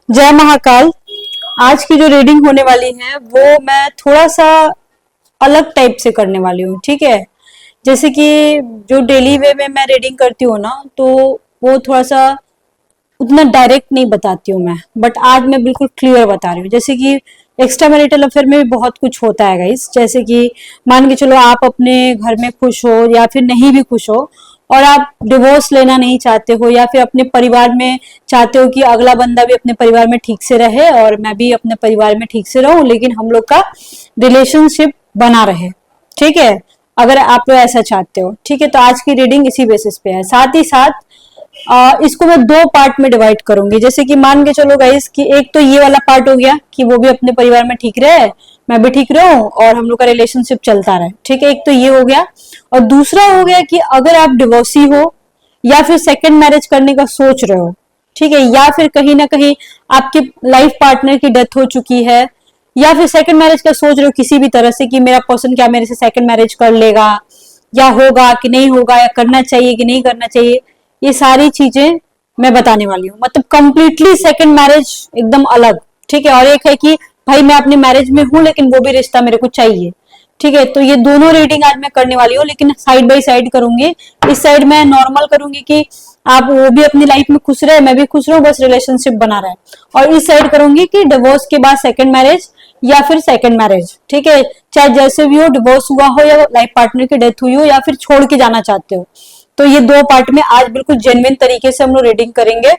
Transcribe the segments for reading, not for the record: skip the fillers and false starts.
जय महाकाल। आज की जो रीडिंग होने वाली है वो मैं थोड़ा सा अलग टाइप से करने वाली हूँ, ठीक है। जैसे कि जो डेली वे में मैं रीडिंग करती हूँ ना, तो वो थोड़ा सा उतना डायरेक्ट नहीं बताती हूँ मैं, बट आज मैं बिल्कुल क्लियर बता रही हूँ। जैसे कि एक्स्ट्रा मैरिटल अफेयर में भी बहुत कुछ होता है गाइस। जैसे कि मान के चलो आप अपने घर में खुश हो या फिर नहीं भी खुश हो, और आप डिवोर्स लेना नहीं चाहते हो, या फिर अपने परिवार में चाहते हो कि अगला बंदा भी अपने परिवार में ठीक से रहे और मैं भी अपने परिवार में ठीक से रहूं, लेकिन हम लोग का रिलेशनशिप बना रहे, ठीक है। अगर आप लोग ऐसा चाहते हो, ठीक है, तो आज की रीडिंग इसी बेसिस पे है। साथ ही साथ इसको मैं दो पार्ट में डिवाइड करूंगी। जैसे कि मान के चलो गाइस कि एक तो ये वाला पार्ट हो गया कि वो भी अपने परिवार में ठीक रहे, मैं भी ठीक रहूं और हम लोग का रिलेशनशिप चलता रहे, ठीक है। एक तो ये हो गया, और दूसरा हो गया कि अगर आप डिवोर्सी हो या फिर सेकंड मैरिज करने का सोच रहे हो, ठीक है, या फिर कहीं ना कहीं आपके लाइफ पार्टनर की डेथ हो चुकी है, या फिर सेकंड मैरिज का सोच रहे हो किसी भी तरह से कि मेरा पर्सन क्या मेरे से सेकंड मैरिज कर लेगा, या होगा कि नहीं होगा, या करना चाहिए कि नहीं करना चाहिए, ये सारी चीजें मैं बताने वाली हूँ। मतलब कंप्लीटली सेकंड मैरिज एकदम अलग, ठीक है। और एक है कि भाई मैं अपनी मैरिज में हूं लेकिन वो भी रिश्ता मेरे को चाहिए, ठीक है। तो ये दोनों रीडिंग आज मैं करने वाली हूँ, लेकिन साइड बाय साइड करूंगी। इस साइड मैं नॉर्मल करूंगी कि आप वो भी अपनी लाइफ में खुश रहे, मैं भी खुश रहूं, बस रिलेशनशिप बना रहे। और इस साइड करूंगी कि डिवोर्स के बाद सेकंड मैरिज या फिर सेकंड मैरिज, ठीक है। चाहे जैसे भी हो, डिवोर्स हुआ हो या लाइफ पार्टनर की डेथ हुई हो या फिर छोड़ के जाना चाहते हो, तो ये दो पार्ट में आज बिल्कुल जेन्युइन तरीके से हम लोग रीडिंग करेंगे।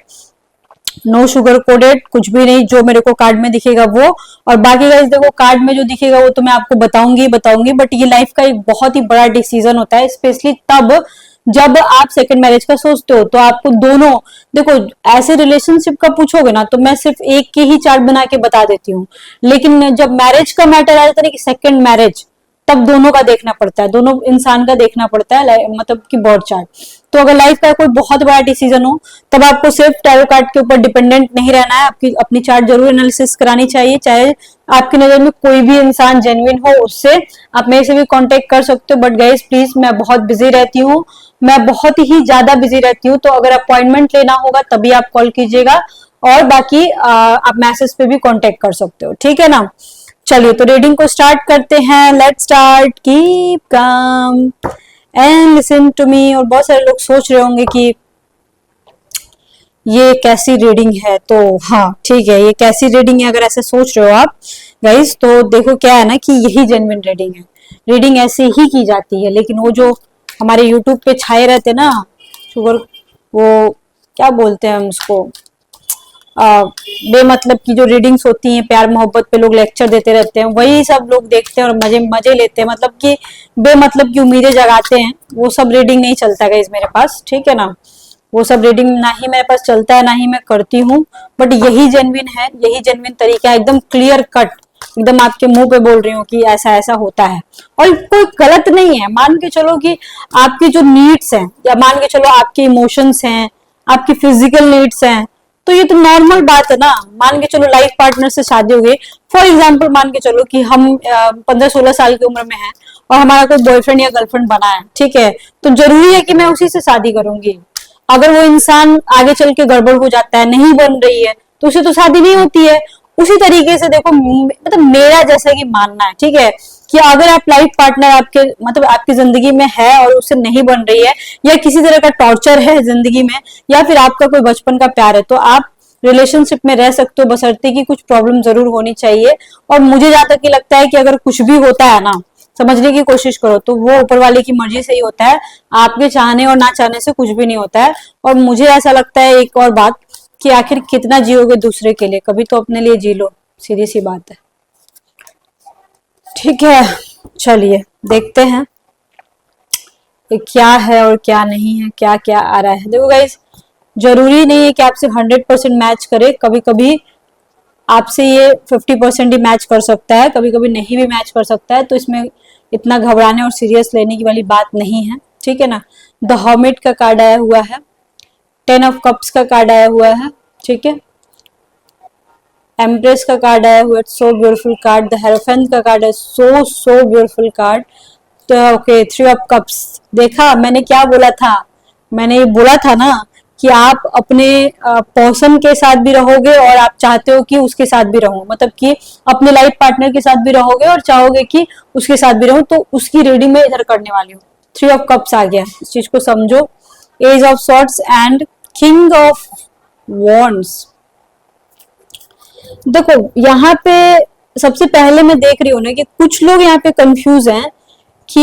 नो शुगर कोडेड, कुछ भी नहीं, जो मेरे को कार्ड में दिखेगा वो। और बाकी गाइस देखो, कार्ड में जो दिखेगा वो तो मैं आपको बताऊंगी, बट ये लाइफ का एक बहुत ही बड़ा डिसीजन होता है, स्पेशली तब जब आप सेकंड मैरिज का सोचते हो। तो आपको दोनों, देखो ऐसे रिलेशनशिप का पूछोगे ना तो मैं सिर्फ एक के ही चार्ट बना के बता देती हूँ, लेकिन जब मैरिज का मैटर आ जाता है ना कि सेकंड मैरिज, तब दोनों का देखना पड़ता है, दोनों इंसान का देखना पड़ता है, मतलब कि बॉड चार्ट। तो अगर लाइफ का कोई बहुत बड़ा डिसीजन हो, तब आपको सिर्फ टैरो कार्ड के ऊपर डिपेंडेंट नहीं रहना है, आपकी अपनी चार्ट जरूर एनालिसिस करानी चाहिए। चाहे आपकी नजर में कोई भी इंसान जेन्युइन हो, उससे आप मेरे से भी कांटेक्ट कर सकते हो। बट गाइस प्लीज, मैं बहुत बिजी रहती हूँ, मैं बहुत ही ज्यादा बिजी रहती हूँ, तो अगर अपॉइंटमेंट लेना होगा तभी आप कॉल कीजिएगा, और बाकी आप मैसेज पे भी कांटेक्ट कर सकते हो, ठीक है ना। चलिए तो रीडिंग को स्टार्ट करते हैं। Let's start. Keep calm and listen to me. और बहुत सारे लोग सोच रहे होंगे कि ये कैसी रीडिंग है, तो हाँ ठीक है, ये कैसी रीडिंग है अगर ऐसे सोच रहे हो आप गाइस, तो देखो क्या है ना कि यही जेन्युइन रीडिंग है। रीडिंग ऐसे ही की जाती है, लेकिन वो जो हमारे यूट्यूब पे छाए रहते ना शुगर, वो क्या बोलते हैं हम उसको, बेमतलब की जो रीडिंग्स होती हैं, प्यार मोहब्बत पे लोग लेक्चर देते रहते हैं, वही सब लोग देखते हैं और मजे मजे लेते हैं, मतलब कि बेमतलब की उम्मीदें जगाते हैं। वो सब रीडिंग नहीं चलता है मेरे पास, ठीक है ना। वो सब रीडिंग ना ही मेरे पास चलता है, ना ही मैं करती हूँ। बट यही जेन्युइन है, यही जेन्युइन तरीका है, एकदम क्लियर कट, एकदम आपके मुंह पे बोल रही हूँ कि ऐसा ऐसा होता है। और कोई गलत नहीं है। मान के चलो कि आपकी जो नीड्स हैं, या मान के चलो आपके इमोशंस हैं, आपकी फिजिकल नीड्स हैं, तो ये तो नॉर्मल बात है ना। मान के चलो लाइफ पार्टनर से शादी हो गई, फॉर एग्जाम्पल मान के चलो कि हम 15-16 साल की उम्र में हैं और हमारा कोई बॉयफ्रेंड या गर्लफ्रेंड बना है, ठीक है, तो जरूरी है कि मैं उसी से शादी करूंगी। अगर वो इंसान आगे चल के गड़बड़ हो जाता है, नहीं बन रही है, तो उसे तो शादी नहीं होती है। उसी तरीके से देखो, मतलब मेरा जैसा कि मानना है, ठीक है, कि अगर आप लाइफ पार्टनर आपके मतलब आपकी जिंदगी में है और उससे नहीं बन रही है, या किसी तरह का टॉर्चर है जिंदगी में, या फिर आपका कोई बचपन का प्यार है, तो आप रिलेशनशिप में रह सकते हो, बशर्ते कि कुछ प्रॉब्लम जरूर होनी चाहिए। और मुझे जहां तक कि लगता है कि अगर कुछ भी होता है ना, समझने की कोशिश करो तो वो ऊपर वाले की मर्जी से ही होता है, आपके चाहने और ना चाहने से कुछ भी नहीं होता है। और मुझे ऐसा लगता है एक और बात, कि आखिर कितना जियोगे दूसरे के लिए, कभी तो अपने लिए जी लो, सीधी सी बात है, ठीक है। चलिए देखते हैं ये क्या है और क्या नहीं है, क्या क्या आ रहा है। देखो गाइस, जरूरी नहीं है कि आपसे 100% मैच करे, कभी कभी आपसे ये 50% ही मैच कर सकता है, कभी कभी नहीं भी मैच कर सकता है। तो इसमें इतना घबराने और सीरियस लेने की वाली बात नहीं है, ठीक है ना। द हर्मिट का कार्ड आया हुआ है, 10 ऑफ कप्स का कार्ड आया हुआ है, ठीक है, एम्प्रेस का कार्ड आया हुआ है, so beautiful card. The hierophant का कार्ड है, सो ब्यूटीफुल कार्ड। तो ओके, 3 ऑफ कप्स। देखा मैंने क्या बोला था, मैंने ये बोला था ना कि आप अपने पर्सन के साथ भी रहोगे और आप चाहते हो कि उसके साथ भी रहो, मतलब कि अपने लाइफ पार्टनर के साथ भी रहोगे और चाहोगे कि उसके साथ भी रहो, तो उसकी रीडिंग में इधर करने वाली हूँ। 3 ऑफ कप्स आ गया, इस चीज को समझो। Ace of swords and king of wands. देखो यहाँ पे सबसे पहले मैं देख रही हूँ ना कि कुछ लोग यहाँ पे कंफ्यूज हैं कि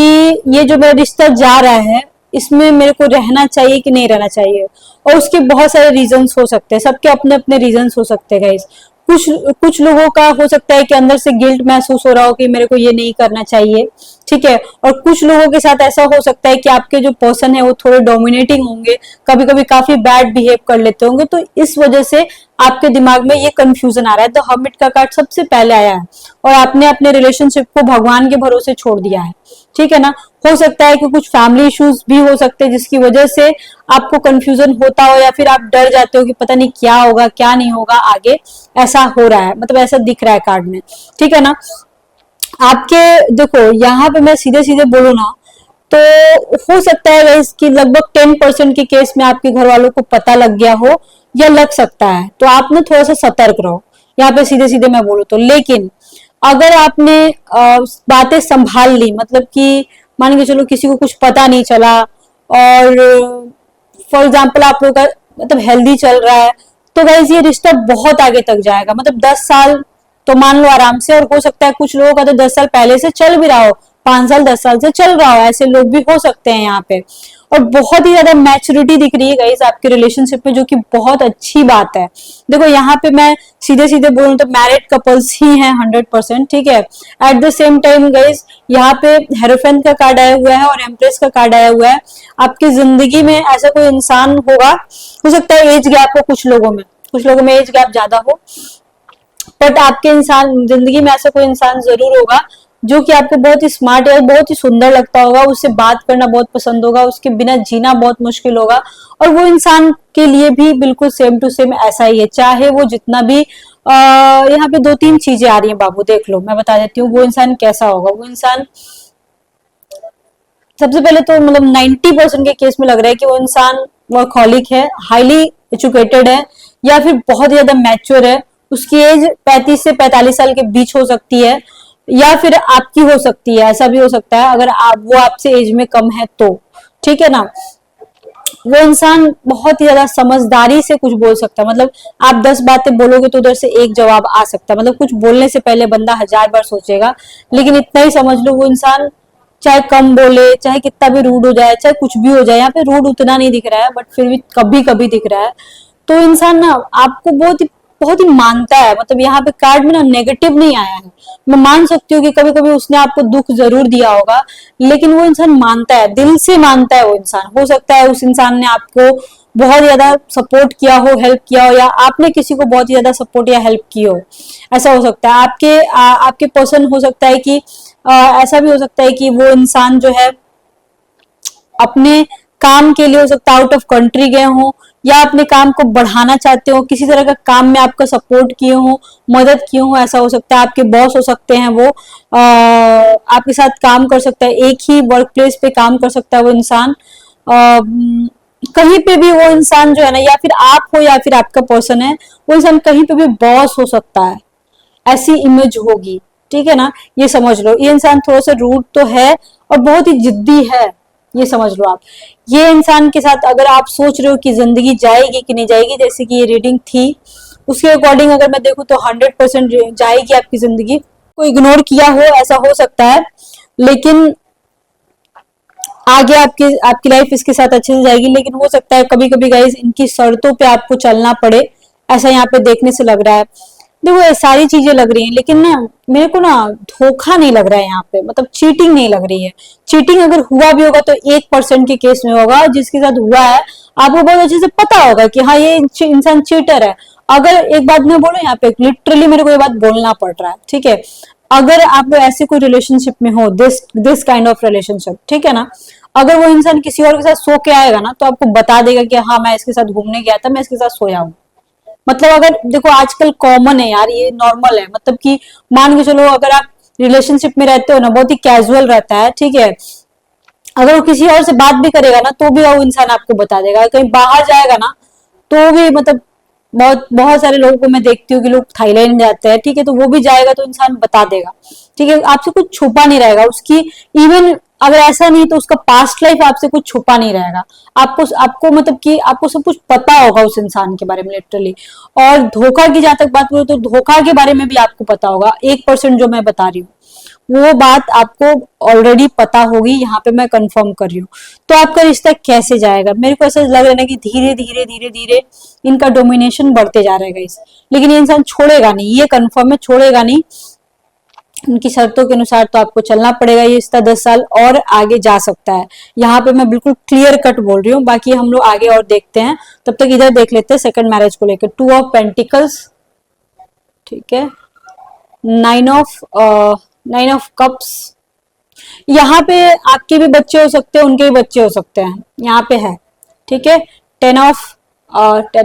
ये जो मेरा रिश्ता जा रहा है इसमें मेरे को रहना चाहिए कि नहीं रहना चाहिए, और उसके बहुत सारे रीजंस हो सकते हैं, सबके अपने अपने रीजंस हो सकते हैं गाइस। कुछ कुछ लोगों का हो सकता है कि अंदर से गिल्ट महसूस हो रहा हो कि मेरे को ये नहीं करना चाहिए, ठीक है। और कुछ लोगों के साथ ऐसा हो सकता है कि आपके जो पर्सन है वो थोड़े डोमिनेटिंग होंगे, कभी कभी काफी बैड बिहेव कर लेते होंगे, तो इस वजह से आपके दिमाग में ये कंफ्यूजन आ रहा है। तो हर्मिट का कार्ड सबसे पहले आया है और आपने अपने रिलेशनशिप को भगवान के भरोसे छोड़ दिया है, ठीक है ना। हो सकता है कि कुछ फैमिली इश्यूज भी हो सकते हैं जिसकी वजह से आपको कंफ्यूजन होता हो, या फिर आप डर जाते हो कि पता नहीं क्या होगा क्या नहीं होगा आगे, ऐसा हो रहा है, मतलब ऐसा दिख रहा है कार्ड में, ठीक है ना। आपके देखो यहाँ पे मैं सीधे सीधे बोलूँ ना, तो हो सकता है कि लगभग 10% के केस में आपके घर वालों को पता लग गया हो या लग सकता है, तो आप ना थोड़ा सा सतर्क रहो यहाँ पे, सीधे सीधे मैं बोलूँ तो। लेकिन अगर आपने बातें संभाल ली, मतलब कि मान के चलो किसी को कुछ पता नहीं चला और फॉर एग्जाम्पल आप लोग का मतलब हेल्दी चल रहा है, तो गाइस ये रिश्ता बहुत आगे तक जाएगा, मतलब 10 साल तो मान लो आराम से। और हो सकता है कुछ लोगों का तो 10 साल पहले से चल भी रहा हो, 5 साल 10 साल से चल रहा हो, ऐसे लोग भी हो सकते हैं यहाँ पे। और बहुत ही ज्यादा मैच्योरिटी दिख रही है गाइस आपके रिलेशनशिप में, जो कि बहुत अच्छी बात है। देखो यहाँ पे मैं सीधे सीधे बोलूं तो मैरिड कपल्स ही हैं 100%, ठीक है। At the same time guys यहाँ पे हेरोफेंट का कार्ड आया हुआ है और एम्प्रेस का कार्ड आया हुआ है। आपकी जिंदगी में ऐसा कोई इंसान होगा, हो सकता है एज गैप हो कुछ लोगों में एज गैप ज्यादा हो, बट आपके इंसान जिंदगी में ऐसा कोई इंसान जरूर होगा जो कि आपको बहुत ही स्मार्ट या बहुत ही सुंदर लगता होगा, उससे बात करना बहुत पसंद होगा, उसके बिना जीना बहुत मुश्किल होगा। और वो इंसान के लिए भी बिल्कुल सेम टू सेम ऐसा ही है, चाहे वो जितना भी यहाँ पे 2-3 चीजें आ रही हैं बाबू, देख लो मैं बता देती हूँ वो इंसान कैसा होगा। वो इंसान सबसे पहले तो मतलब 90% के केस में लग रहा है कि वो इंसान वर्कहॉलिक है, हाईली एजुकेटेड है, या फिर बहुत ज्यादा मैच्योर है। उसकी एज 35 से 45 साल के बीच हो सकती है, या फिर आपकी हो सकती है, ऐसा भी हो सकता है अगर वो आपसे एज में कम है तो, ठीक है ना। वो इंसान बहुत ही ज्यादा समझदारी से कुछ बोल सकता है, मतलब आप 10 बातें बोलोगे तो उधर से एक जवाब आ सकता है, मतलब कुछ बोलने से पहले बंदा 1000 बार सोचेगा। लेकिन इतना ही समझ लो वो इंसान चाहे कम बोले, चाहे कितना भी रूड हो जाए, चाहे कुछ भी हो जाए, यहाँ पे रूड उतना नहीं दिख रहा है बट फिर भी कभी कभी दिख रहा है, तो इंसान ना आपको बहुत ही मानता है। मतलब यहाँ पे कार्ड में ना नेगेटिव नहीं आया है, मैं मान सकती हूँ कि कभी कभी उसने आपको दुख जरूर दिया होगा, लेकिन वो इंसान मानता है, दिल से मानता है। वो इंसान हो सकता है उस इंसान ने आपको बहुत ज्यादा सपोर्ट किया हो, हेल्प किया हो, या आपने किसी को बहुत ज्यादा सपोर्ट या हेल्प की हो, ऐसा हो सकता है। आपके पर्सन हो सकता है कि ऐसा भी हो सकता है कि वो इंसान जो है अपने काम के लिए हो सकता है आउट ऑफ कंट्री गए हो, या अपने काम को बढ़ाना चाहते हो, किसी तरह का काम में आपका सपोर्ट किए हो, मदद किए हो, ऐसा हो सकता है। आपके बॉस हो सकते हैं, वो आपके साथ काम कर सकता है, एक ही वर्क प्लेस पे काम कर सकता है वो इंसान। कहीं पे भी वो इंसान जो है ना, या फिर आप हो या फिर आपका पर्सन है, वो इंसान कहीं पे भी बॉस हो सकता है, ऐसी इमेज होगी, ठीक है ना। ये समझ लो ये इंसान थोड़ा सा रूड तो है और बहुत ही जिद्दी है, ये समझ लो आप। ये इंसान के साथ अगर आप सोच रहे हो कि जिंदगी जाएगी कि नहीं जाएगी, जैसे कि ये रीडिंग थी उसके अकॉर्डिंग अगर मैं देखूं तो 100% जाएगी आपकी जिंदगी। कोई इग्नोर किया हो ऐसा हो सकता है, लेकिन आगे आपकी लाइफ इसके साथ अच्छे से जाएगी। लेकिन हो सकता है कभी कभी गाइस इनकी शर्तों पे आपको चलना पड़े, ऐसा यहाँ पे देखने से लग रहा है। देखो ये सारी चीजें लग रही हैं, लेकिन ना मेरे को ना धोखा नहीं लग रहा है यहाँ पे, मतलब चीटिंग नहीं लग रही है। चीटिंग अगर हुआ भी होगा तो 1% के केस में होगा, जिसके साथ हुआ है आपको बहुत अच्छे से पता होगा कि हाँ ये इंसान चीटर है। अगर एक बात मैं बोलूं यहाँ पे, लिटरली मेरे को ये बात बोलना पड़ रहा है, ठीक है। अगर आप ऐसे कोई रिलेशनशिप में हो, दिस काइंड ऑफ रिलेशनशिप, ठीक है ना, अगर वो इंसान किसी और के साथ सो के आएगा ना तो आपको बता देगा कि हाँ मैं इसके साथ घूमने गया था, मैं इसके साथ सोया हूँ। मतलब अगर देखो आजकल कॉमन है यार, ये नॉर्मल है, मतलब कि मान के चलो अगर आप रिलेशनशिप में रहते हो ना, बहुत ही कैजुअल रहता है, ठीक है। अगर वो किसी और से बात भी करेगा ना तो भी वो इंसान आपको बता देगा, कहीं बाहर जाएगा ना तो भी मतलब बहुत बहुत सारे लोगों को मैं देखती हूँ कि लोग थाईलैंड जाते हैं, ठीक है, तो वो भी जाएगा तो इंसान बता देगा, ठीक है, आपसे कुछ छुपा नहीं रहेगा उसकी। इवन अगर ऐसा नहीं तो उसका पास्ट लाइफ आपसे कुछ छुपा नहीं रहेगा। आपको आपको मतलब कि आपको सब कुछ पता होगा उस इंसान के बारे में लिटरली। और धोखा की जहां तक बात करूं तो धोखा के बारे में भी आपको पता होगा, 1% जो मैं बता रही हूँ वो बात आपको ऑलरेडी पता होगी, यहाँ पे मैं कंफर्म कर रही हूँ। तो आपका रिश्ता कैसे जाएगा? मेरे को ऐसा लग रहा है ना कि धीरे धीरे धीरे धीरे इनका डोमिनेशन बढ़ते जा रहा है गाइस, लेकिन ये इंसान छोड़ेगा नहीं, ये कंफर्म है, छोड़ेगा नहीं। उनकी शर्तों के अनुसार तो आपको चलना पड़ेगा, ये रिश्ता 10 साल और आगे जा सकता है। यहाँ पे मैं बिल्कुल क्लियर कट बोल रही हूँ, बाकी हम लोग आगे और देखते हैं। तब तक इधर देख लेते हैं सेकंड मैरिज को लेकर। 2 ऑफ पेंटिकल्स, ठीक है, 9 ऑफ कप्स। यहाँ पे आपके भी बच्चे हो सकते हैं, उनके भी बच्चे हो सकते हैं, यहाँ पे है, ठीक है। 10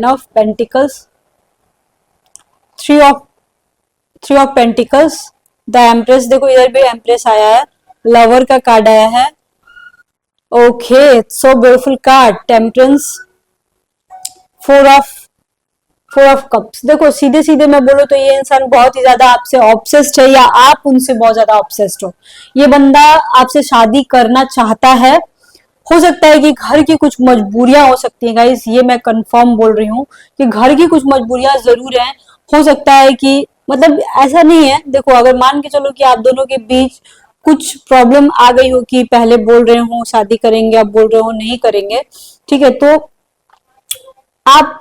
of pentacles, 3 of pentacles, the empress, देखो इधर भी एम्प्रेस आया है, लवर का कार्ड आया है। Okay, so beautiful card, temperance, 4 of cups. देखो सीधे सीधे मैं बोलूं तो ये इंसान बहुत ही ज्यादा आपसे ऑब्सेस्ड है, या आप उनसे बहुत ज्यादा ऑब्सेस्ड हो। ये बंदा आपसे शादी करना चाहता है। हो सकता है कि घर की कुछ मजबूरियां हो सकती हैं गाइस, ये मैं कंफर्म बोल रही हूँ कि घर की कुछ मजबूरियां जरूर हैं। हो सकता है कि मतलब ऐसा नहीं है, देखो अगर मान के चलो कि आप दोनों के बीच कुछ प्रॉब्लम आ गई हो कि पहले बोल रहे हो शादी करेंगे, अब बोल रहे हो नहीं करेंगे, ठीक है, तो आप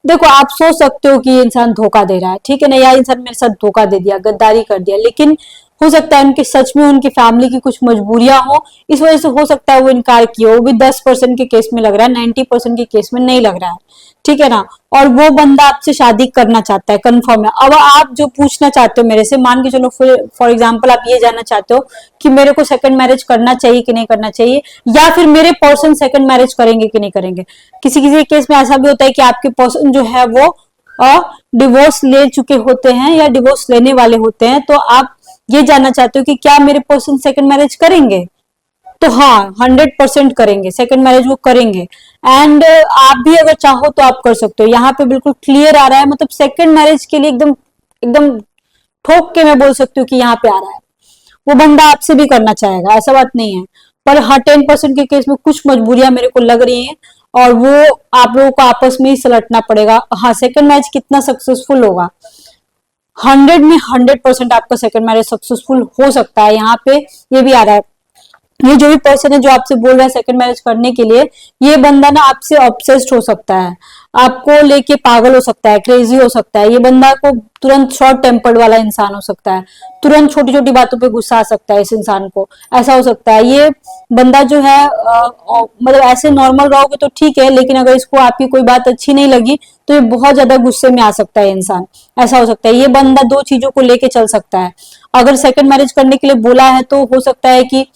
देखो आप सोच सकते हो कि ये इंसान धोखा दे रहा है, ठीक है ना, या इंसान मेरे साथ धोखा दे दिया, गद्दारी कर दिया, लेकिन हो सकता है उनके सच में उनकी फैमिली की कुछ मजबूरियां हो, इस वजह से हो सकता है वो इनकार किया हो। वो भी 10% के केस में लग रहा है, 90% के केस में नहीं लग रहा है, ठीक है ना। और वो बंदा आपसे शादी करना चाहता है, कंफर्म है। अब आप जो पूछना चाहते हो मेरे से, मान के चलो फॉर एग्जाम्पल आप ये जानना चाहते हो कि मेरे को सेकंड मैरिज करना चाहिए कि नहीं करना चाहिए, या फिर मेरे पर्सन सेकंड मैरिज करेंगे कि नहीं करेंगे। किसी किसी केस में ऐसा भी होता है कि आपके पर्सन जो है वो डिवोर्स ले चुके होते हैं या डिवोर्स लेने वाले होते हैं, तो आप ये जानना चाहते हो कि क्या मेरे पर्सन सेकंड मैरिज करेंगे, तो हाँ 100% करेंगे, सेकंड मैरिज वो करेंगे। एंड आप भी अगर चाहो तो आप कर सकते हो, यहाँ पे बिल्कुल क्लियर आ रहा है, मतलब सेकंड मैरिज के लिए एकदम एकदम ठोक के मैं बोल सकती हूँ कि यहाँ पे आ रहा है। वो बंदा आपसे भी करना चाहेगा, ऐसा बात नहीं है, पर हाँ 10% के केस में कुछ मजबूरियां मेरे को लग रही हैं, और वो आप लोगों को आपस में ही सलटना पड़ेगा। हाँ सेकंड मैरिज कितना सक्सेसफुल होगा, 100 में 100% आपका सेकंड मैरिज सक्सेसफुल हो सकता है। यहाँ पे ये भी आ रहा है, ये जो भी पर्सन है जो आपसे बोल रहा है सेकंड मैरिज करने के लिए, ये बंदा ना आपसे ऑब्सेस्ड हो सकता है, आपको लेके पागल हो सकता है, क्रेजी हो सकता है। ये बंदा को तुरंत शॉर्ट टेम्पर्ड वाला इंसान हो सकता है, तुरंत छोटी छोटी बातों पे गुस्सा आ सकता है इस इंसान को, ऐसा हो सकता है। ये बंदा जो है मतलब ऐसे नॉर्मल रहोगे तो ठीक है, लेकिन अगर इसको आपकी कोई बात अच्छी नहीं लगी तो ये बहुत ज्यादा गुस्से में आ सकता है इंसान, ऐसा हो सकता है। ये बंदा दो चीजों को लेके चल सकता है। अगर सेकंड मैरिज करने के लिए बोला है तो हो सकता है कि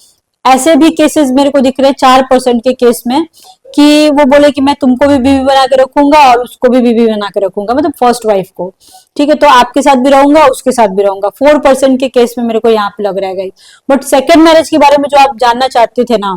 ऐसे भी केसेस मेरे को दिख रहे हैं 4% के केस में, कि वो बोले कि मैं तुमको भी बीवी बना के रखूंगा और उसको भी बीवी बना के रखूंगा, मतलब फर्स्ट वाइफ को, ठीक है, तो आपके साथ भी रहूंगा उसके साथ भी रहूंगा। 4% के केस में मेरे को यहाँ पे लग रहा है गाइस। बट सेकंड मैरिज के बारे में जो आप जानना चाहते थे ना,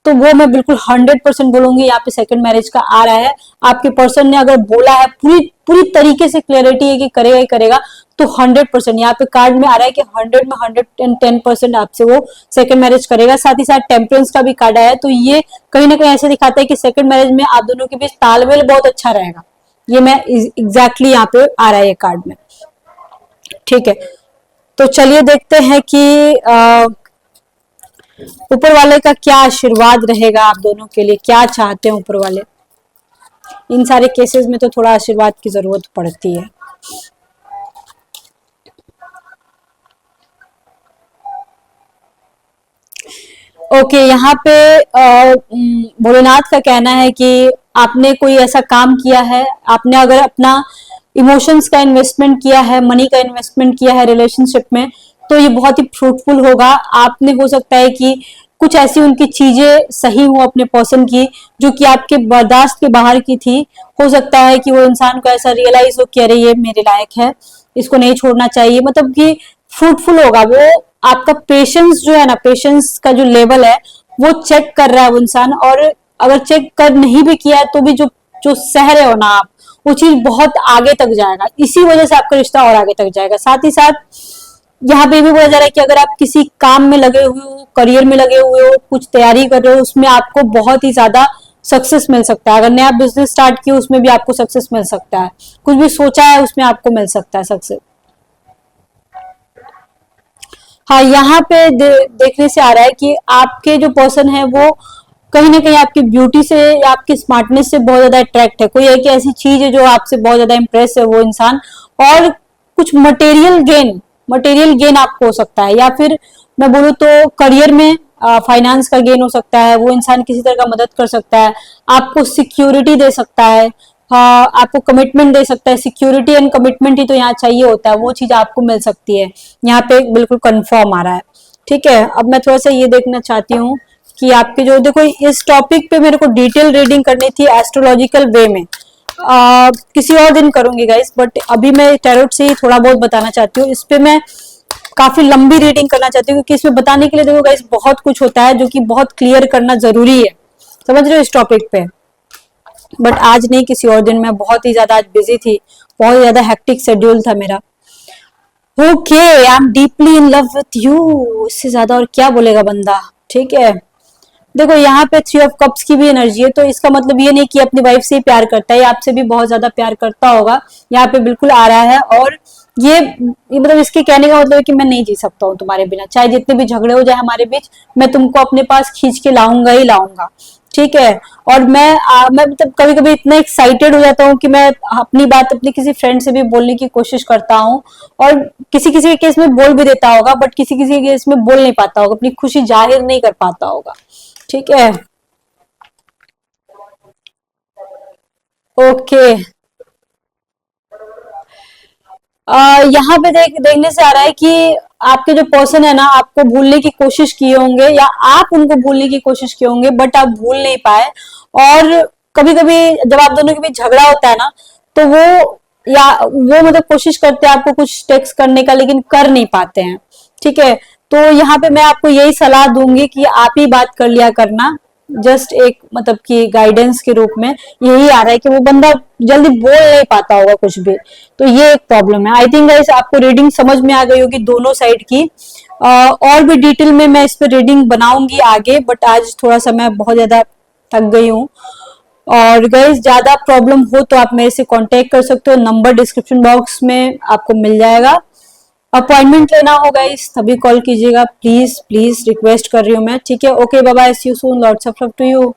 तो वो मैं बिल्कुल 100% बोलूंगी, यहाँ पे सेकंड मैरिज का आ रहा है। आपके पर्सन ने अगर बोला है, पूरी पूरी तरीके से क्लैरिटी है कि करेगा ही करेगा, तो 100% यहाँ पे कार्ड में आ रहा है कि 100 में 110% आपसे वो सेकंड मैरिज करेगा। साथ ही साथ टेम्परेंस का भी कार्ड आया है, तो ये कहीं ना कहीं ऐसे दिखाता है कि सेकंड मैरिज में आप दोनों के बीच तालमेल बहुत अच्छा रहेगा। ये मैं एग्जैक्टली यहाँ पे आ रहा है ये कार्ड में, ठीक है। तो चलिए देखते हैं कि ऊपर वाले का क्या आशीर्वाद रहेगा आप दोनों के लिए, क्या चाहते हैं ऊपर वाले। इन सारे केसेस में तो थोड़ा आशीर्वाद की जरूरत पड़ती है। ओके यहाँ पे भोलेनाथ का कहना है कि आपने कोई ऐसा काम किया है, आपने अगर अपना इमोशंस का इन्वेस्टमेंट किया है, मनी का इन्वेस्टमेंट किया है रिलेशनशिप में, तो ये बहुत ही फ्रूटफुल होगा। आपने हो सकता है कि कुछ ऐसी उनकी चीजें सही हो अपने पर्सन की जो कि आपके बर्दाश्त के बाहर की थी। हो सकता है कि वो इंसान को ऐसा रियलाइज हो कि अरे ये मेरे लायक है, इसको नहीं छोड़ना चाहिए, मतलब कि फ्रूटफुल होगा वो। आपका पेशेंस जो है ना, पेशेंस का जो लेवल है वो चेक कर रहा है वो इंसान, और अगर चेक कर नहीं भी किया है तो भी जो जो सह रहे हो ना आप, वो चीज बहुत आगे तक जाएगा, इसी वजह से आपका रिश्ता और आगे तक जाएगा। साथ ही साथ यहाँ पे भी बोला जा रहा है कि अगर आप किसी काम में लगे हुए हो, करियर में लगे हुए हो, कुछ तैयारी कर रहे हो, उसमें आपको बहुत ही ज्यादा सक्सेस मिल सकता है। अगर नया बिजनेस स्टार्ट किया उसमें भी आपको सक्सेस मिल सकता है, कुछ भी सोचा है उसमें आपको मिल सकता है सक्सेस। हाँ, यहाँ पे देखने से आ रहा है कि आपके जो पर्सन है वो कहीं ना कहीं आपकी ब्यूटी से या आपकी स्मार्टनेस से बहुत ज्यादा अट्रैक्ट है। कोई एक ऐसी चीज है जो आपसे बहुत ज्यादा इंप्रेस है वो इंसान, और कुछ मटेरियल गेन आपको हो सकता है, या फिर मैं बोलूँ तो करियर में फाइनेंस का गेन हो सकता है। वो इंसान किसी तरह का मदद कर सकता है, आपको सिक्योरिटी दे सकता है, आपको कमिटमेंट दे सकता है। सिक्योरिटी एंड कमिटमेंट ही तो यहाँ चाहिए होता है, वो चीज आपको मिल सकती है। यहाँ पे बिल्कुल कंफर्म आ रहा है। ठीक है, अब मैं थोड़ा सा ये देखना चाहती हूँ कि आपके जो, देखो इस टॉपिक पे मेरे को डिटेल रीडिंग करनी थी एस्ट्रोलॉजिकल वे में, किसी और दिन करूंगी गाइस, बट अभी मैं टैरोट से ही थोड़ा बहुत बताना चाहती हूँ। इस पे मैं काफी लंबी रीडिंग करना चाहती हूँ, क्योंकि इसमें बताने के लिए देखो गाइस बहुत कुछ होता है जो कि बहुत क्लियर करना जरूरी है, समझ रहे हो इस टॉपिक पे। बट आज नहीं, किसी और दिन। मैं बहुत ही ज्यादा आज बिजी थी, बहुत ज्यादा हेक्टिक शेड्यूल था मेरा। Okay, I am deeply in love with you, इससे ज्यादा और क्या बोलेगा बंदा। ठीक है, देखो यहाँ पे 3 ऑफ कप्स की भी एनर्जी है, तो इसका मतलब ये नहीं कि अपनी वाइफ से ही प्यार करता है, ये आपसे भी बहुत ज्यादा प्यार करता होगा, यहाँ पे बिल्कुल आ रहा है। और ये मतलब इसके कहने का मतलब है कि मैं नहीं जी सकता हूँ तुम्हारे बिना, चाहे जितने भी झगड़े हो जाए हमारे बीच, मैं तुमको अपने पास खींच के लाऊंगा ही लाऊंगा। ठीक है, और मैं मतलब कभी कभी इतना एक्साइटेड हो जाता हूँ कि मैं अपनी बात अपनी किसी फ्रेंड से भी बोलने की कोशिश करता हूँ, और किसी किसी के केस में बोल भी देता होगा, बट किसी किसी के केस में बोल नहीं पाता होगा, अपनी खुशी जाहिर नहीं कर पाता होगा। ठीक है, ओके। यहाँ पे देखने से आ रहा है कि आपके जो पर्सन है ना, आपको भूलने की कोशिश किए होंगे, या आप उनको भूलने की कोशिश किए होंगे, बट आप भूल नहीं पाए। और कभी कभी जब आप दोनों के बीच झगड़ा होता है ना, तो वो मतलब कोशिश करते हैं आपको कुछ टेक्स्ट करने का, लेकिन कर नहीं पाते हैं। ठीक है, तो यहाँ पे मैं आपको यही सलाह दूंगी कि आप ही बात कर लिया करना, जस्ट एक मतलब कि गाइडेंस के रूप में। यही आ रहा है कि वो बंदा जल्दी बोल नहीं पाता होगा कुछ भी, तो ये एक प्रॉब्लम है। आई थिंक गाइस आपको रीडिंग समझ में आ गई होगी दोनों साइड की। और भी डिटेल में मैं इस पे रीडिंग बनाऊंगी आगे, बट आज थोड़ा सा मैं बहुत ज्यादा थक गई हूँ। और गाइस ज्यादा प्रॉब्लम हो तो आप मेरे से कांटेक्ट कर सकते हो, नंबर डिस्क्रिप्शन बॉक्स में आपको मिल जाएगा। अपॉइंटमेंट लेना होगा इस तभी कॉल कीजिएगा, प्लीज प्लीज रिक्वेस्ट कर रही हूँ मैं। ठीक है, okay, bye bye, see you soon, lots of love to you.